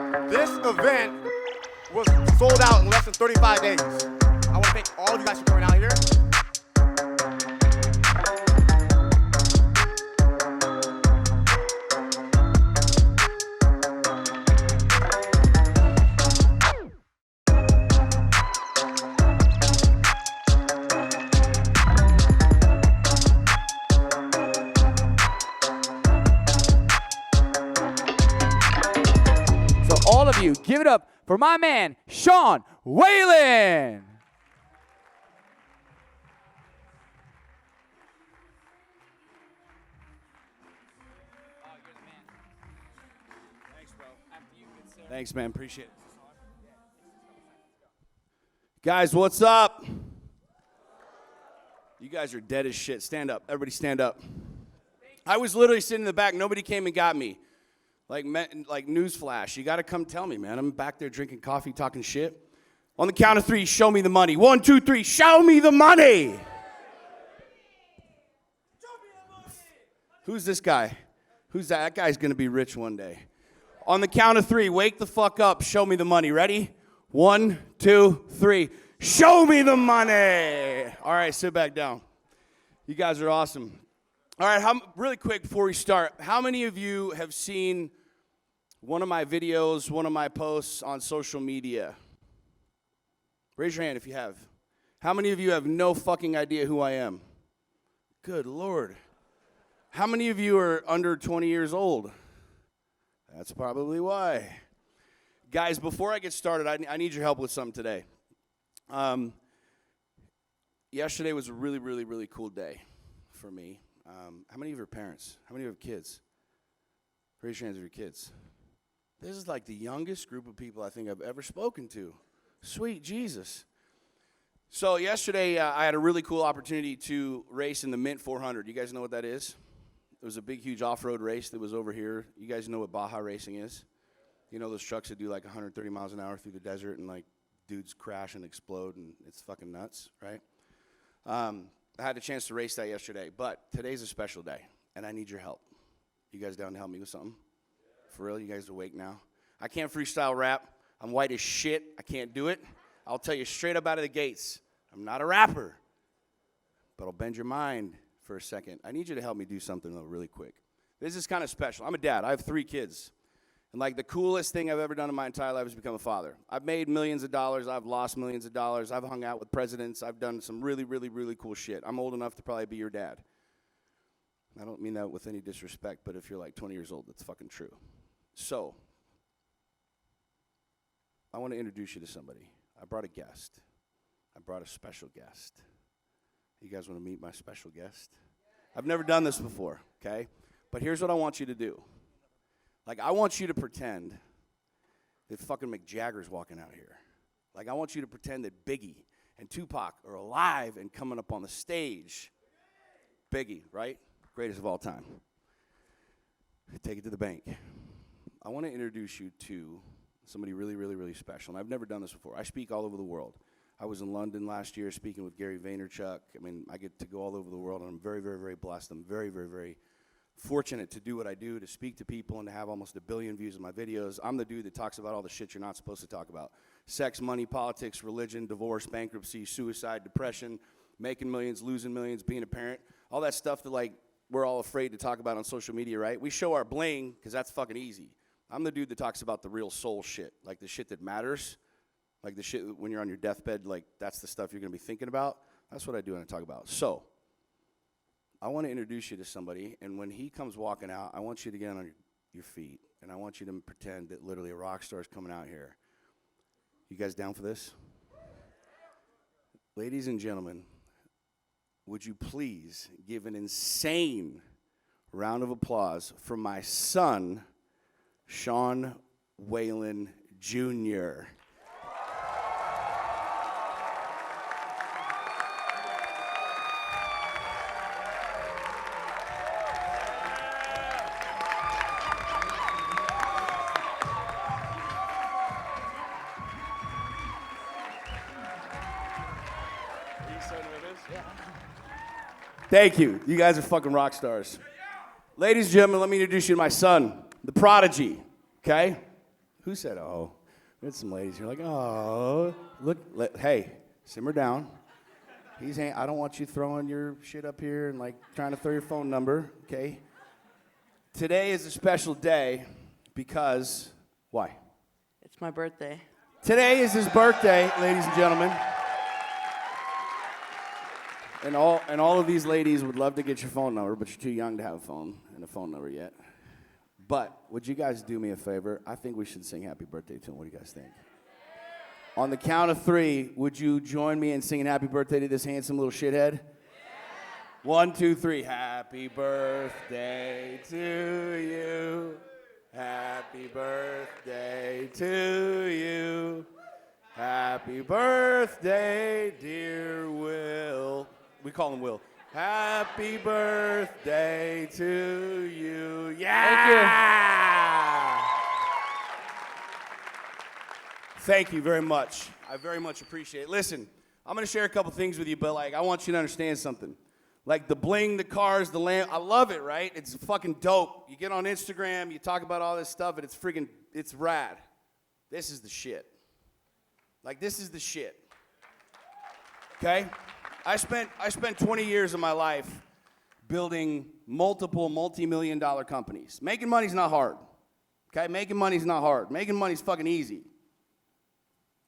This event was sold out in less than 35 days. I want to thank all of you guys for coming out here. All of you, give it up for my man, Sean Whalen. Thanks, man. Appreciate it. Guys, what's up? You guys are dead as shit. Stand up. Everybody stand up. I was literally sitting in the back. Nobody came and got me. Like newsflash, you got to come tell me, man. I'm back there drinking coffee, talking shit. On the count of three, show me the money. 1, 2, 3, show me the money. Who's this guy? Who's that? That guy's going to be rich one day. On the count of three, wake the fuck up, show me the money. Ready? 1, 2, 3. Show me the money. All right, sit back down. You guys are awesome. All right, really quick before we start, how many of you have seen one of my videos, one of my posts on social media? Raise your hand if you have. How many of you have no fucking idea who I am? Good Lord. How many of you are under 20 years old? That's probably why. Guys, before I get started, I need your help with something today. Yesterday was a really, really, really cool day for me. How many of you are parents? How many of you have kids? Raise your hands if you're kids. This is like the youngest group of people I think I've ever spoken to. Sweet Jesus. So yesterday I had a really cool opportunity to race in the Mint 400. You guys know what that is? It was a big, huge off-road race that was over here. You guys know what Baja racing is? You know those trucks that do like 130 miles an hour through the desert and like dudes crash and explode and it's fucking nuts, right? I had a chance to race that yesterday, but today's a special day, and I need your help. You guys down to help me with something? For real? You guys awake now? I can't freestyle rap. I'm white as shit. I can't do it. I'll tell you straight up out of the gates. I'm not a rapper, but I'll bend your mind for a second. I need you to help me do something, though, really quick. This is kind of special. I'm a dad. I have 3 kids. And, like, the coolest thing I've ever done in my entire life is become a father. I've made millions of dollars. I've lost millions of dollars. I've hung out with presidents. I've done some really, really, really cool shit. I'm old enough to probably be your dad. I don't mean that with any disrespect, but if you're, like, 20 years old, that's fucking true. So, I want to introduce you to somebody. I brought a guest. I brought a special guest. You guys want to meet my special guest? I've never done this before, okay? But here's what I want you to do. Like, I want you to pretend that fucking Mick Jagger's walking out here. Like, I want you to pretend that Biggie and Tupac are alive and coming up on the stage. Biggie, right? Greatest of all time. Take it to the bank. I want to introduce you to somebody really, really, really special. And I've never done this before. I speak all over the world. I was in London last year speaking with Gary Vaynerchuk. I mean, I get to go all over the world, and I'm very, very, very blessed. I'm very, very, very fortunate to do what I do, to speak to people and to have almost 1 billion views of my videos. I'm the dude that talks about all the shit you're not supposed to talk about. Sex, money, politics, religion, divorce, bankruptcy, suicide, depression, making millions, losing millions, being a parent. All that stuff that, like, we're all afraid to talk about on social media, right? We show our bling because that's fucking easy. I'm the dude that talks about the real soul shit, like the shit that matters, like the shit when you're on your deathbed, like that's the stuff you're going to be thinking about. That's what I do and I talk about. So, I want to introduce you to somebody, and when he comes walking out, I want you to get on your feet, and I want you to pretend that literally a rock star is coming out here. You guys down for this? Ladies and gentlemen, would you please give an insane round of applause for my son, Sean Whalen Jr. Thank you. You guys are fucking rock stars. Ladies and gentlemen, let me introduce you to my son, the prodigy, okay? Who said, oh? We had some ladies. You're like, oh. Look, hey, simmer down. I don't want you throwing your shit up here and like trying to throw your phone number, okay? Today is a special day because, why? It's my birthday. Today is his birthday, ladies and gentlemen. And all of these ladies would love to get your phone number, but you're too young to have a phone and a phone number yet. But would you guys do me a favor? I think we should sing happy birthday to him. What do you guys think? On the count of 3, would you join me in singing happy birthday to this handsome little shithead? Yeah. 1, 2, 3. Happy birthday to you. Happy birthday to you. Happy birthday, dear Will. We call him Will. Happy birthday to you. Yeah! Thank you very much. I very much appreciate it. Listen, I'm going to share a couple things with you, but like I want you to understand something. Like the bling, the cars, the lamp, I love it, right? It's fucking dope. You get on Instagram, you talk about all this stuff, and it's rad. This is the shit. Like this is the shit. Okay? I spent 20 years of my life building multiple multi-million-dollar companies. Making money's not hard. Okay? Making money's not hard. Making money's fucking easy.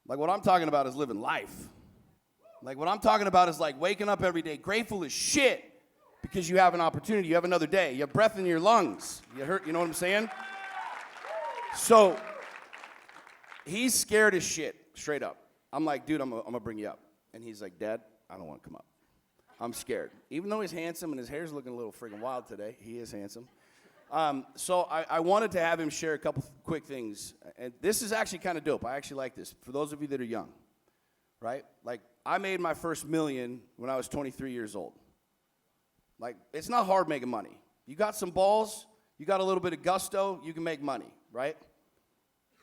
Like what I'm talking about is living life. Like what I'm talking about is like waking up every day grateful as shit because you have an opportunity, you have another day, you have breath in your lungs. You know what I'm saying? So he's scared as shit, straight up. I'm like, dude, I'm gonna bring you up. And he's like, Dad, I don't want to come up. I'm scared. Even though he's handsome and his hair's looking a little friggin' wild today, he is handsome. So I wanted to have him share a couple quick things. And this is actually kind of dope. I actually like this. For those of you that are young, right? Like, I made my first million when I was 23 years old. Like, it's not hard making money. You got some balls, you got a little bit of gusto, you can make money, right?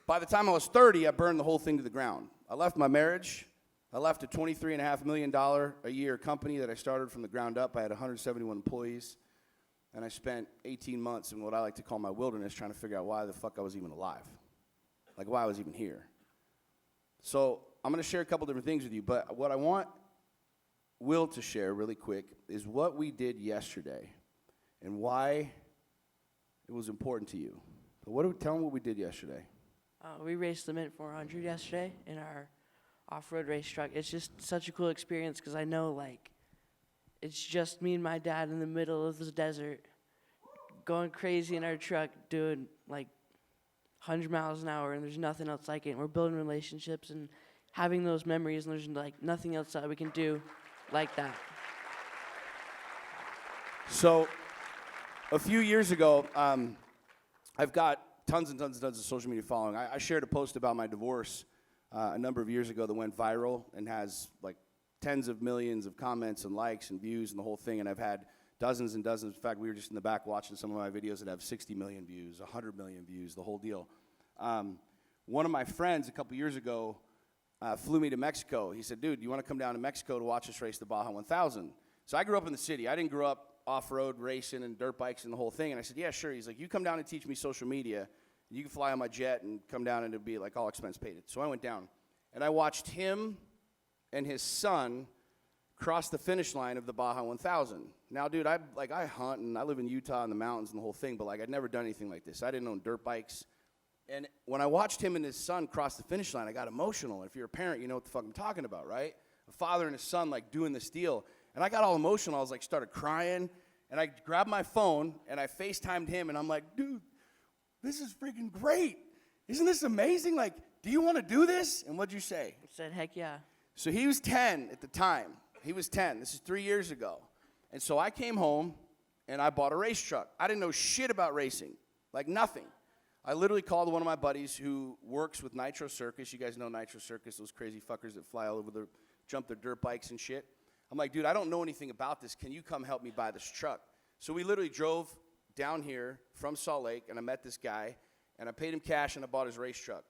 By the time I was 30, I burned the whole thing to the ground. I left my marriage. I left a $23.5 million a year company that I started from the ground up. I had 171 employees. And I spent 18 months in what I like to call my wilderness trying to figure out why the fuck I was even alive. Like, why I was even here. So I'm going to share a couple different things with you. But what I want Will to share really quick is what we did yesterday and why it was important to you. So tell them what we did yesterday. We raced the Mint 400 yesterday in our off-road race truck. It's just such a cool experience because I know, like, it's just me and my dad in the middle of the desert going crazy in our truck doing, like, 100 miles an hour, and there's nothing else like it. And we're building relationships and having those memories, and there's, like, nothing else that we can do like that. So a few years ago, I've got tons and tons and tons of social media following. I shared a post about my divorce a number of years ago that went viral and has, like, tens of millions of comments and likes and views and the whole thing, and I've had dozens and dozens. In fact, we were just in the back watching some of my videos that have 60 million views, 100 million views, the whole deal. One of my friends a couple years ago flew me to Mexico. He said, dude, you want to come down to Mexico to watch us race the Baja 1000? So I grew up in the city. I didn't grow up off-road racing and dirt bikes and the whole thing, and I said, yeah, sure. He's like, you come down and teach me social media. You can fly on my jet and come down and it'll be like all expense paid. So I went down, and I watched him and his son crossed the finish line of the Baja 1000. Now, dude, I hunt and I live in Utah in the mountains and the whole thing, but like I'd never done anything like this. I didn't own dirt bikes. And when I watched him and his son cross the finish line, I got emotional. If you're a parent, you know what the fuck I'm talking about, right? A father and his son like doing this deal. And I got all emotional. I was like, started crying. And I grabbed my phone and I FaceTimed him and I'm like, dude, this is freaking great. Isn't this amazing? Like, do you want to do this? And what'd you say? I said, heck yeah. So he was 10 at the time. He was 10. This is 3 years ago. And so I came home, and I bought a race truck. I didn't know shit about racing, like nothing. I literally called one of my buddies who works with Nitro Circus. You guys know Nitro Circus, those crazy fuckers that fly all over jump their dirt bikes and shit. I'm like, dude, I don't know anything about this. Can you come help me buy this truck? So we literally drove down here from Salt Lake, and I met this guy, and I paid him cash, and I bought his race truck.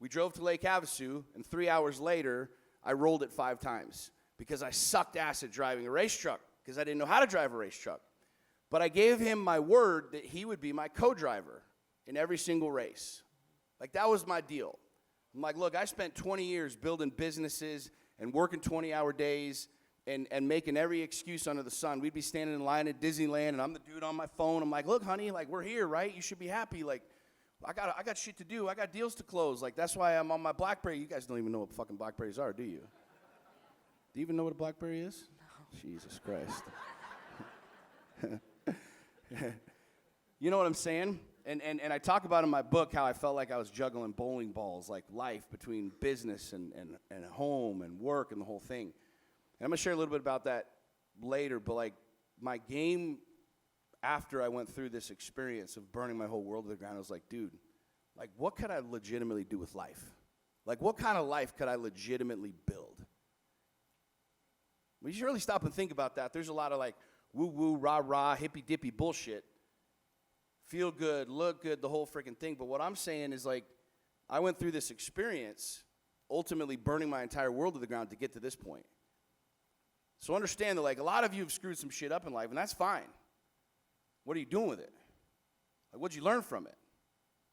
We drove to Lake Havasu, and 3 hours later, I rolled it 5 times because I sucked ass at driving a race truck because I didn't know how to drive a race truck. But I gave him my word that he would be my co-driver in every single race. Like, that was my deal. I'm like, look, I spent 20 years building businesses and working 20-hour days and making every excuse under the sun. We'd be standing in line at Disneyland, and I'm the dude on my phone. I'm like, look, honey, like, we're here, right? You should be happy. Like, I got shit to do. I got deals to close. Like, that's why I'm on my BlackBerry. You guys don't even know what fucking BlackBerries are, do you? Do you even know what a BlackBerry is? No. Jesus Christ. You know what I'm saying? And I talk about in my book how I felt like I was juggling bowling balls, like life between business and home and work and the whole thing. And I'm going to share a little bit about that later, but like my game after I went through this experience of burning my whole world to the ground, I was like, dude, like what could I legitimately do with life? Like what kind of life could I legitimately build? When you should really stop and think about that, there's a lot of like woo-woo, rah-rah, hippy-dippy bullshit. Feel good, look good, the whole freaking thing. But what I'm saying is like I went through this experience, ultimately burning my entire world to the ground to get to this point. So understand that like a lot of you have screwed some shit up in life, and that's fine. What are you doing with it? Like what'd you learn from it?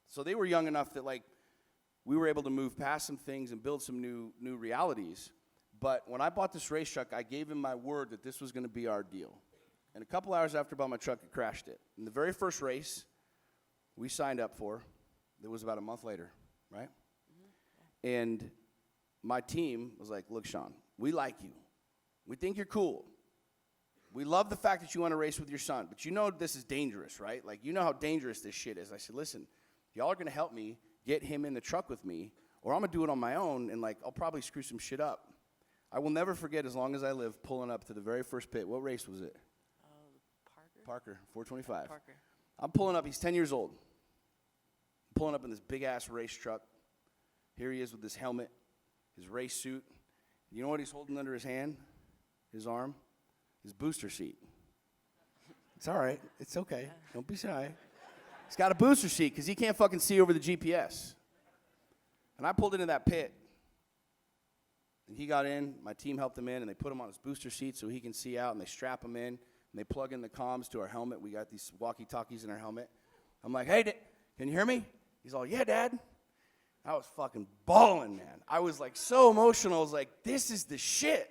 So they were young enough that like we were able to move past some things and build some new realities. But when I bought this race truck, I gave him my word that this was going to be our deal. And a couple hours after I bought my truck, it crashed it. And the very first race we signed up for, it was about a month later, right? Mm-hmm. And my team was like, look, Sean, we like you. We think you're cool. We love the fact that you want to race with your son, but you know this is dangerous, right? Like, you know how dangerous this shit is. I said, listen, y'all are going to help me get him in the truck with me, or I'm going to do it on my own, and, like, I'll probably screw some shit up. I will never forget, as long as I live, pulling up to the very first pit. What race was it? Parker, 425. Parker. I'm pulling up. He's 10 years old. I'm pulling up in this big-ass race truck. Here he is with his helmet, his race suit. You know what he's holding under his hand? His arm? His booster seat. It's all right. It's okay. Don't be shy. He's got a booster seat because he can't fucking see over the GPS. And I pulled into that pit. And he got in. My team helped him in, and they put him on his booster seat so he can see out, and they strap him in, and they plug in the comms to our helmet. We got these walkie-talkies in our helmet. I'm like, hey, can you hear me? He's all, yeah, Dad. I was fucking bawling, man. I was, like, so emotional. I was like, this is the shit.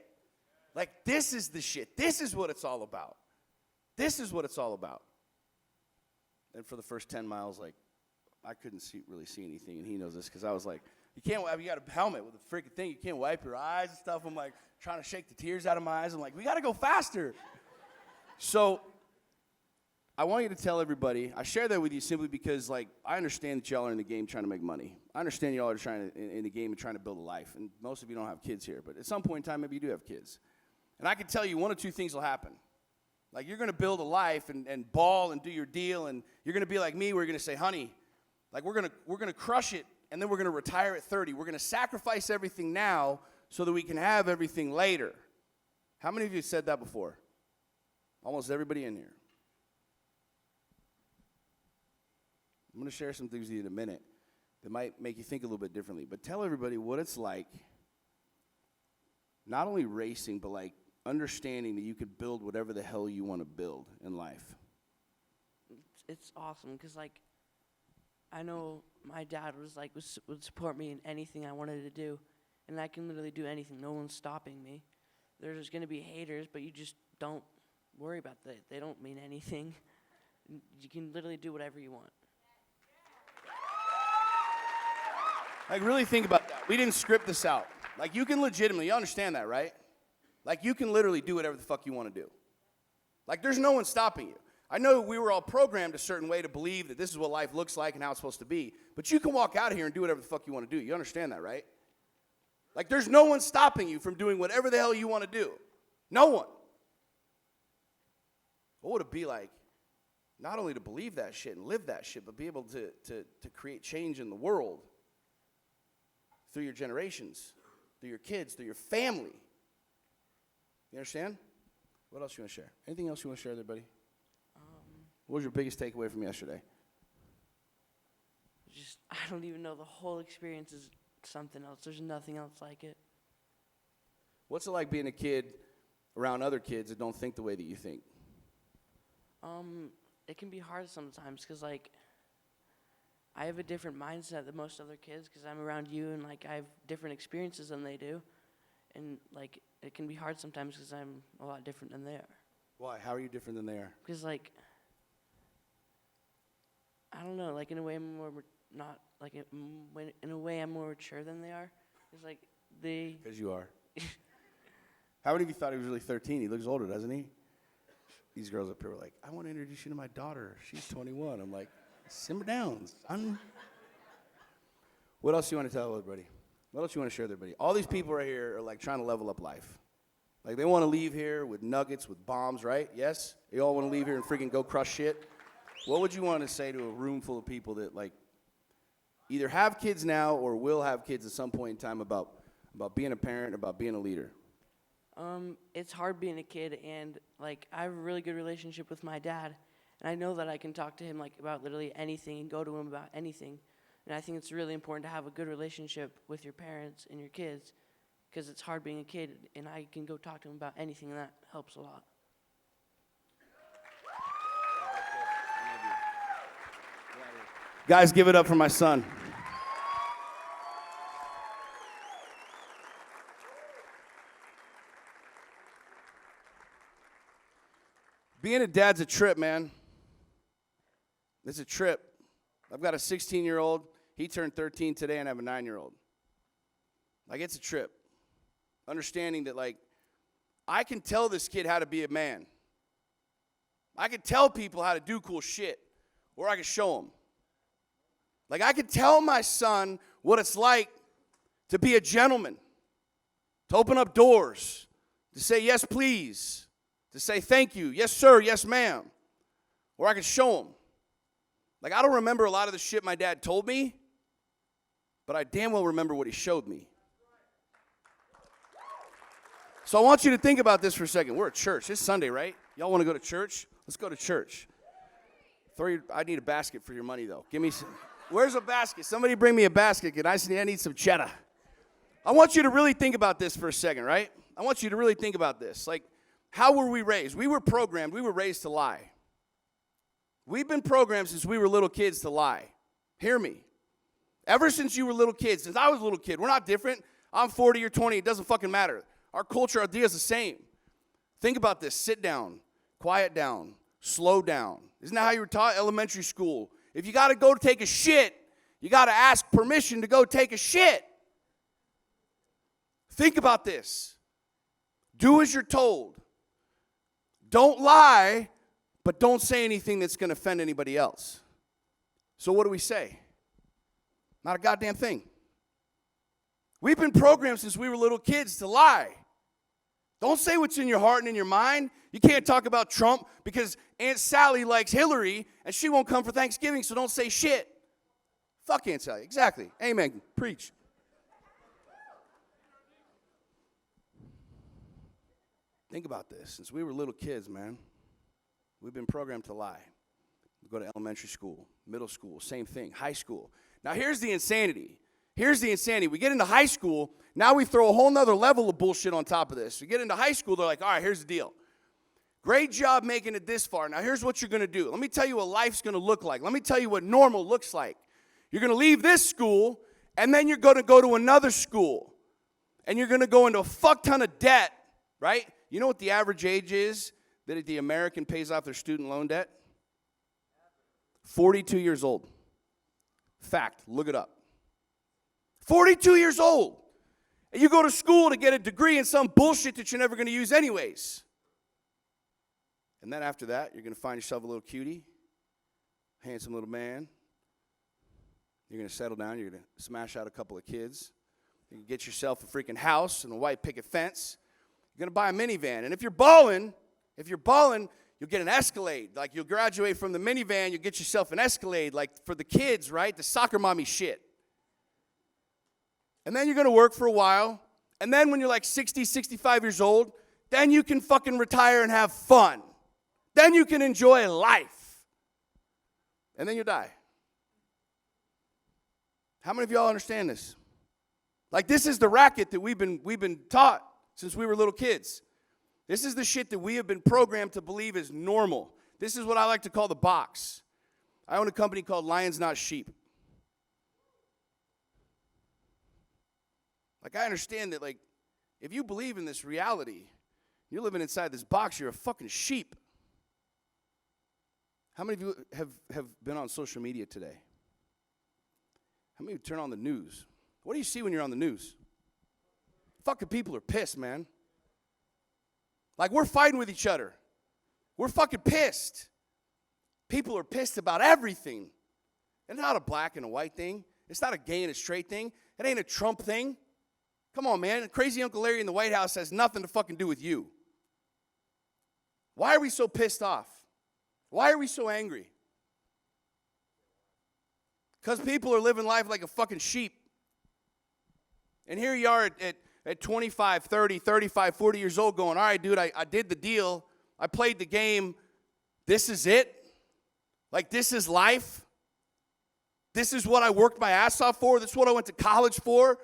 Like, this is the shit. This is what it's all about. This is what it's all about. And for the first 10 miles, like, I couldn't really see anything, and he knows this because I was like, you got a helmet with a freaking thing. You can't wipe your eyes and stuff. I'm, like, trying to shake the tears out of my eyes. I'm like, we got to go faster. So I want you to tell everybody, I share that with you simply because, like, I understand that y'all are in the game trying to make money. I understand y'all are in the game and trying to build a life, and most of you don't have kids here, but at some point in time, maybe you do have kids. And I can tell you one of two things will happen. Like, you're going to build a life and ball and do your deal, and you're going to be like me, where you're going to say, honey, like, we're going to crush it, and then we're going to retire at 30. We're going to sacrifice everything now so that we can have everything later. How many of you said that before? Almost everybody in here. I'm going to share some things with you in a minute that might make you think a little bit differently. But tell everybody what it's like, not only racing, but like understanding that you could build whatever the hell you want to build in life. It's awesome because, like, I know my dad would support me in anything I wanted to do, and I can literally do anything. No one's stopping me. There's going to be haters, but you just don't worry about that. They don't mean anything. You can literally do whatever you want. Like, really think about that. We didn't script this out. Like, you can legitimately, you understand that, right? Like, you can literally do whatever the fuck you want to do. Like, there's no one stopping you. I know we were all programmed a certain way to believe that this is what life looks like and how it's supposed to be, but you can walk out of here and do whatever the fuck you want to do. You understand that, right? Like, there's no one stopping you from doing whatever the hell you want to do. No one. What would it be like not only to believe that shit and live that shit, but be able to create change in the world through your generations, through your kids, through your family? You understand? What else you want to share? Anything else you want to share with everybody? What was your biggest takeaway from yesterday? I don't even know. The whole experience is something else. There's nothing else like it. What's it like being a kid around other kids that don't think the way that you think? It can be hard sometimes because, like, I have a different mindset than most other kids because I'm around you and like I have different experiences than they do, and like it can be hard sometimes because I'm a lot different than they are. Why? How are you different than they are? Because like I don't know, like in a way I'm more not like in a way I'm more mature than they are. It's like they. Because you are. How many of you thought he was really 13? He looks older, doesn't he? These girls up here were like, I want to introduce you to my daughter. She's 21. I'm like, simmer down, son. What else you want to tell everybody? What else you want to share with everybody? All these people right here are like trying to level up life. Like they want to leave here with nuggets, with bombs, right? Yes? They all want to leave here and freaking go crush shit. What would you want to say to a room full of people that like either have kids now or will have kids at some point in time about being a parent, about being a leader? It's hard being a kid, and like I have a really good relationship with my dad, and I know that I can talk to him like about literally anything and go to him about anything. And I think it's really important to have a good relationship with your parents and your kids, because it's hard being a kid, and I can go talk to him about anything, and that helps a lot. Guys, give it up for my son. Being a dad's a trip, man. It's a trip. I've got a 16-year-old. He turned 13 today, and I have a 9-year-old. Like, it's a trip. Understanding that, like, I can tell this kid how to be a man. I can tell people how to do cool shit, or I can show them. Like, I can tell my son what it's like to be a gentleman, to open up doors, to say yes, please, to say thank you, yes, sir, yes, ma'am. Or I can show him. Like, I don't remember a lot of the shit my dad told me, but I damn well remember what he showed me. So I want you to think about this for a second. We're at church. It's Sunday, right? Y'all want to go to church? Let's go to church. I need a basket for your money, though. Give me some. Where's a basket? Somebody bring me a basket. I need some cheddar. I want you to really think about this for a second, right? I want you to really think about this. Like, how were we raised? We were programmed. We were raised to lie. We've been programmed since we were little kids to lie. Hear me. Ever since you were little kids, since I was a little kid, we're not different. I'm 40 or 20. It doesn't fucking matter. Our culture, our idea is the same. Think about this. Sit down. Quiet down. Slow down. Isn't that how you were taught? Elementary school. If you got to go take a shit, you got to ask permission to go take a shit. Think about this. Do as you're told. Don't lie, but don't say anything that's going to offend anybody else. So what do we say? Not a goddamn thing. We've been programmed since we were little kids to lie. Don't say what's in your heart and in your mind. You can't talk about Trump because Aunt Sally likes Hillary and she won't come for Thanksgiving, so don't say shit. Fuck Aunt Sally. Exactly. Amen. Preach. Think about this. Since we were little kids, man, we've been programmed to lie. We go to elementary school, middle school, same thing, high school. Now, here's the insanity. We get into high school, now we throw a whole nother level of bullshit on top of this. We get into high school, they're like, all right, here's the deal. Great job making it this far. Now, here's what you're going to do. Let me tell you what life's going to look like. Let me tell you what normal looks like. You're going to leave this school, and then you're going to go to another school. And you're going to go into a fuck ton of debt, right? You know what the average age is that the American pays off their student loan debt? 42 years old. Fact, look it up. 42 years old. And you go to school to get a degree in some bullshit that you're never going to use anyways. And then after that, you're going to find yourself a little cutie, handsome little man. You're going to settle down. You're going to smash out a couple of kids. You can get yourself a freaking house and a white picket fence. You're going to buy a minivan. And if you're balling, you'll get an Escalade. Like, you'll graduate from the minivan, you'll get yourself an Escalade, like for the kids, right? The soccer mommy shit. And then you're going to work for a while. And then when you're like 60, 65 years old, then you can fucking retire and have fun. Then you can enjoy life. And then you die. How many of y'all understand this? Like, this is the racket that we've been taught since we were little kids. This is the shit that we have been programmed to believe is normal. This is what I like to call the box. I own a company called Lions Not Sheep. Like, I understand that, like, if you believe in this reality, you're living inside this box, you're a fucking sheep. How many of you have been on social media today? How many of you turn on the news? What do you see when you're on the news? Fucking people are pissed, man. Like, we're fighting with each other. We're fucking pissed. People are pissed about everything. It's not a black and a white thing. It's not a gay and a straight thing. It ain't a Trump thing. Come on, man. Crazy Uncle Larry in the White House has nothing to fucking do with you. Why are we so pissed off? Why are we so angry? Because people are living life like a fucking sheep. And here you are at 25, 30, 35, 40 years old going, all right, dude, I did the deal. I played the game. This is it. Like, this is life. This is what I worked my ass off for. This is what I went to college for.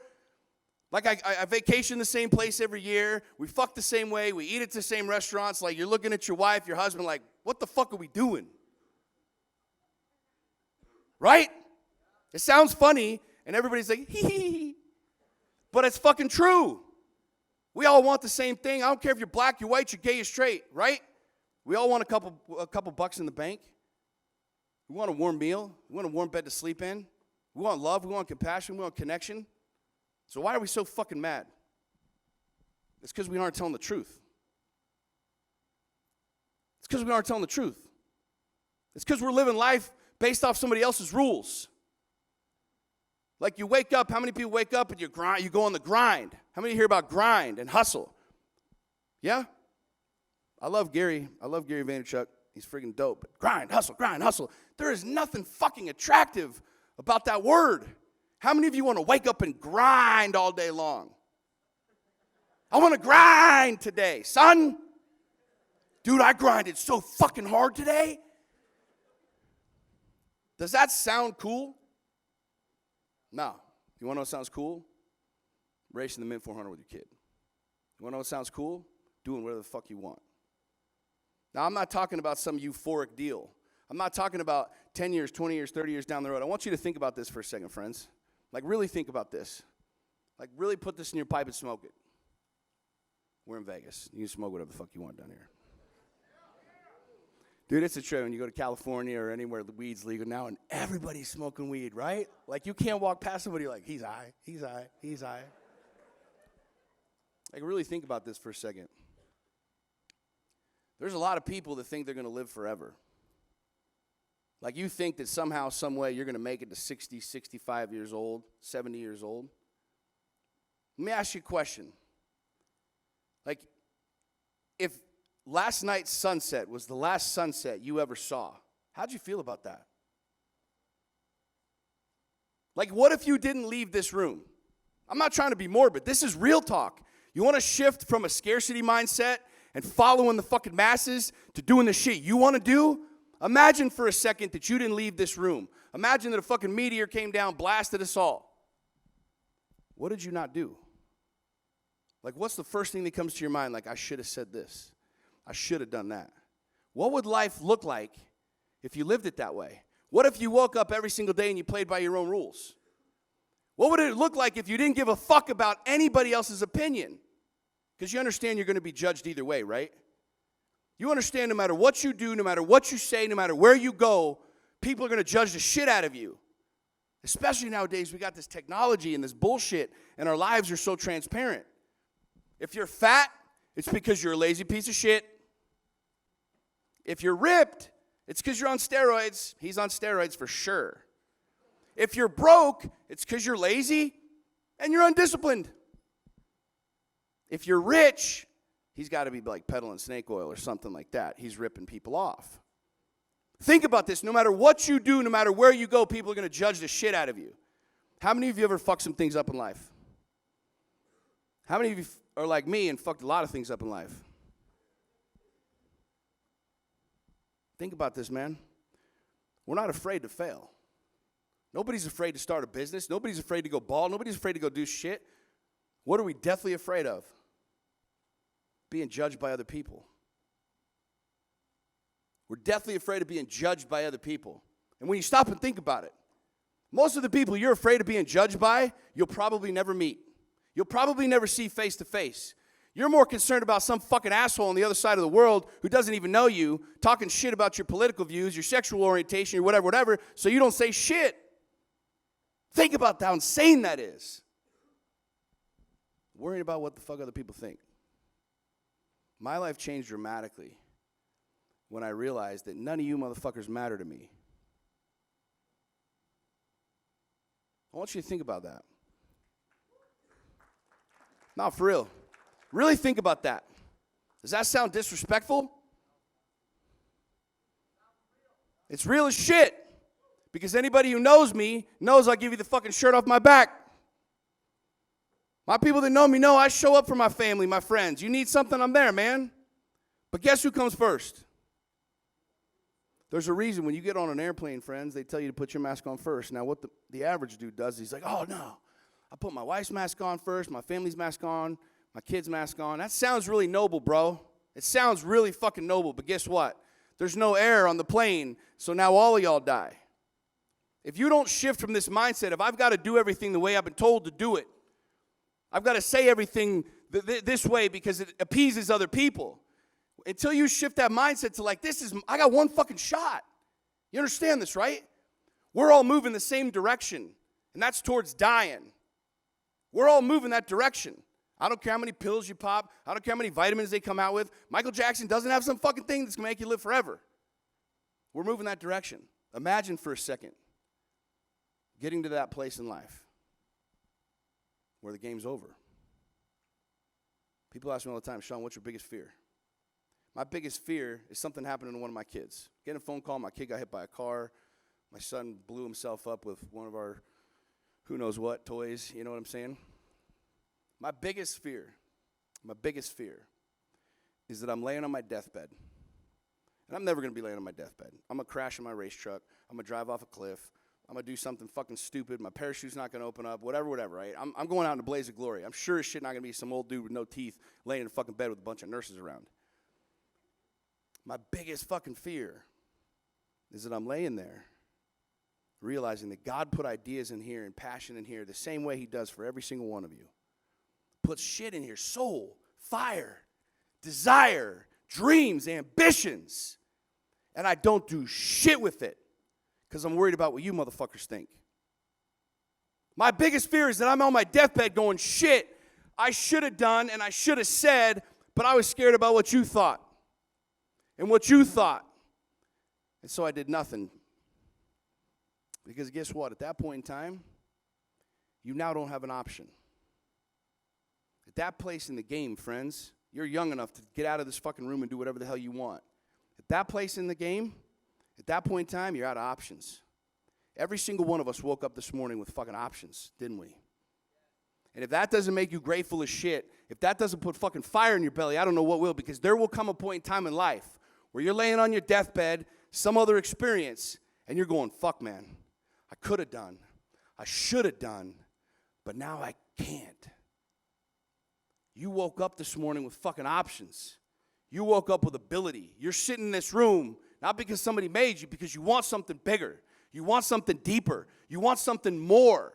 Like, I vacation the same place every year. We fuck the same way. We eat at the same restaurants. Like, you're looking at your wife, your husband, like, what the fuck are we doing? Right? It sounds funny, and everybody's like, hee hee hee. But it's fucking true. We all want the same thing. I don't care if you're black, you're white, you're gay, you're straight, right? We all want a couple bucks in the bank. We want a warm meal. We want a warm bed to sleep in. We want love. We want compassion. We want connection. So why are we so fucking mad? It's because we aren't telling the truth. It's because we aren't telling the truth. It's because we're living life based off somebody else's rules. Like, you wake up, how many people wake up and you go on the grind? How many hear about grind and hustle? Yeah? I love Gary Vaynerchuk. He's freaking dope. But grind, hustle, grind, hustle. There is nothing fucking attractive about that word. How many of you want to wake up and grind all day long? I want to grind today, son. Dude, I grinded so fucking hard today. Does that sound cool? No. You want to know what sounds cool? Racing the Mint 400 with your kid. You want to know what sounds cool? Doing whatever the fuck you want. Now, I'm not talking about some euphoric deal. I'm not talking about 10 years, 20 years, 30 years down the road. I want you to think about this for a second, friends. Like, really think about this. Like, really put this in your pipe and smoke it. We're in Vegas. You can smoke whatever the fuck you want down here. Dude, it's a trip when you go to California or anywhere the weed's legal now, and everybody's smoking weed, right? Like, you can't walk past somebody like, he's high, he's high, he's high. Like, really think about this for a second. There's a lot of people that think they're going to live forever. Like, you think that somehow, some way, you're going to make it to 60, 65 years old, 70 years old. Let me ask you a question. Like, if last night's sunset was the last sunset you ever saw, how'd you feel about that? Like, what if you didn't leave this room? I'm not trying to be morbid. This is real talk. You want to shift from a scarcity mindset and following the fucking masses to doing the shit you want to do? Imagine for a second that you didn't leave this room. Imagine that a fucking meteor came down, blasted us all. What did you not do? Like, what's the first thing that comes to your mind? Like, I should have said this. I should have done that. What would life look like if you lived it that way? What if you woke up every single day and you played by your own rules? What would it look like if you didn't give a fuck about anybody else's opinion? Because you understand you're going to be judged either way, right? You understand no matter what you do, no matter what you say, no matter where you go, people are going to judge the shit out of you. Especially nowadays, we got this technology and this bullshit, and our lives are so transparent. If you're fat, it's because you're a lazy piece of shit. If you're ripped, it's because you're on steroids. He's on steroids for sure. If you're broke, it's because you're lazy and you're undisciplined. If you're rich, he's got to be like peddling snake oil or something like that. He's ripping people off. Think about this. No matter what you do, no matter where you go, people are going to judge the shit out of you. How many of you ever fucked some things up in life? How many of you are like me and fucked a lot of things up in life? Think about this, man. We're not afraid to fail. Nobody's afraid to start a business. Nobody's afraid to go bald. Nobody's afraid to go do shit. What are we deathly afraid of? Being judged by other people. We're deathly afraid of being judged by other people. And when you stop and think about it, most of the people you're afraid of being judged by, you'll probably never meet. you'll probably never see face to face. You're more concerned about some fucking asshole on the other side of the world who doesn't even know you, talking shit about your political views, your sexual orientation, your whatever, so you don't say shit. Think about how insane that is. Worrying about what the fuck other people think. My life changed dramatically when I realized that none of you motherfuckers matter to me. I want you to think about that. No, for real. Really think about that. Does that sound disrespectful? It's real as shit. Because anybody who knows me knows I'll give you the fucking shirt off my back. My people that know me know I show up for my family, my friends. You need something, I'm there, man. But guess who comes first? There's a reason when you get on an airplane, friends, they tell you to put your mask on first. Now, what the average dude does, he's like, oh, no. I put my wife's mask on first, my family's mask on, my kid's mask on. That sounds really noble, bro. It sounds really fucking noble, but guess what? There's no air on the plane, so now all of y'all die. If you don't shift from this mindset of I've got to do everything the way I've been told to do it, I've got to say everything this way because it appeases other people. Until you shift that mindset to like, I got one fucking shot. You understand this, right? We're all moving the same direction, and that's towards dying. We're all moving that direction. I don't care how many pills you pop. I don't care how many vitamins they come out with. Michael Jackson doesn't have some fucking thing that's going to make you live forever. We're moving that direction. Imagine for a second getting to that place in life where the game's over. People ask me all the time, Sean, what's your biggest fear? My biggest fear is something happening to one of my kids. Getting a phone call, my kid got hit by a car. My son blew himself up with one of our who knows what toys, you know what I'm saying? My biggest fear is that I'm laying on my deathbed. And I'm never going to be laying on my deathbed. I'm going to crash in my race truck. I'm going to drive off a cliff. I'm going to do something fucking stupid. My parachute's not going to open up, whatever, right? I'm going out in a blaze of glory. I'm sure as shit not going to be some old dude with no teeth laying in a fucking bed with a bunch of nurses around. My biggest fucking fear is that I'm laying there realizing that God put ideas in here and passion in here the same way he does for every single one of you. Puts shit in here, soul, fire, desire, dreams, ambitions. And I don't do shit with it because I'm worried about what you motherfuckers think. My biggest fear is that I'm on my deathbed going, shit, I should have done and I should have said, but I was scared about what you thought and what you thought. And so I did nothing. Because guess what? At that point in time, you now don't have an option. At that place in the game, friends, you're young enough to get out of this fucking room and do whatever the hell you want. At that place in the game, at that point in time, you're out of options. Every single one of us woke up this morning with fucking options, didn't we? And if that doesn't make you grateful as shit, if that doesn't put fucking fire in your belly, I don't know what will, because there will come a point in time in life where you're laying on your deathbed, some other experience, and you're going, fuck, man. I could have done, I should have done, but now I can't. You woke up this morning with fucking options. You woke up with ability. You're sitting in this room, not because somebody made you, because you want something bigger. You want something deeper. You want something more.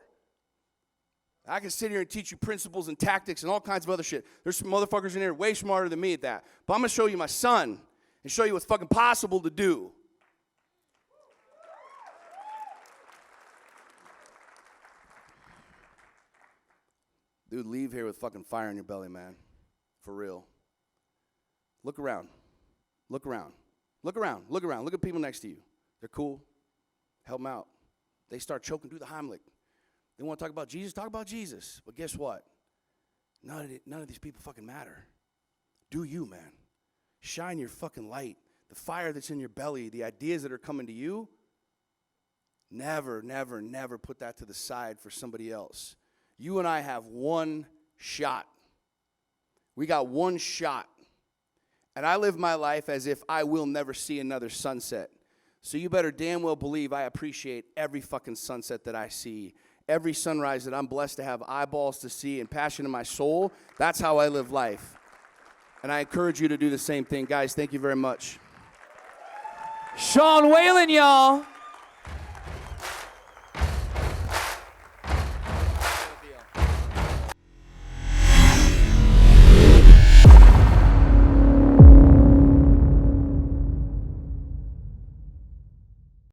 I can sit here and teach you principles and tactics and all kinds of other shit. There's some motherfuckers in here way smarter than me at that. But I'm going to show you my son and show you what's fucking possible to do. Dude, leave here with fucking fire in your belly, man. For real. Look around. Look around. Look around. Look around. Look at people next to you. They're cool. Help them out. They start choking, do the Heimlich. They want to talk about Jesus? Talk about Jesus. But guess what? None of these people fucking matter. Do you, man. Shine your fucking light. The fire that's in your belly, the ideas that are coming to you, never, never, never put that to the side for somebody else. You and I have one shot. We got one shot. And I live my life as if I will never see another sunset. So you better damn well believe I appreciate every fucking sunset that I see. Every sunrise that I'm blessed to have eyeballs to see and passion in my soul. That's how I live life. And I encourage you to do the same thing. Guys, thank you very much. Sean Whalen, y'all.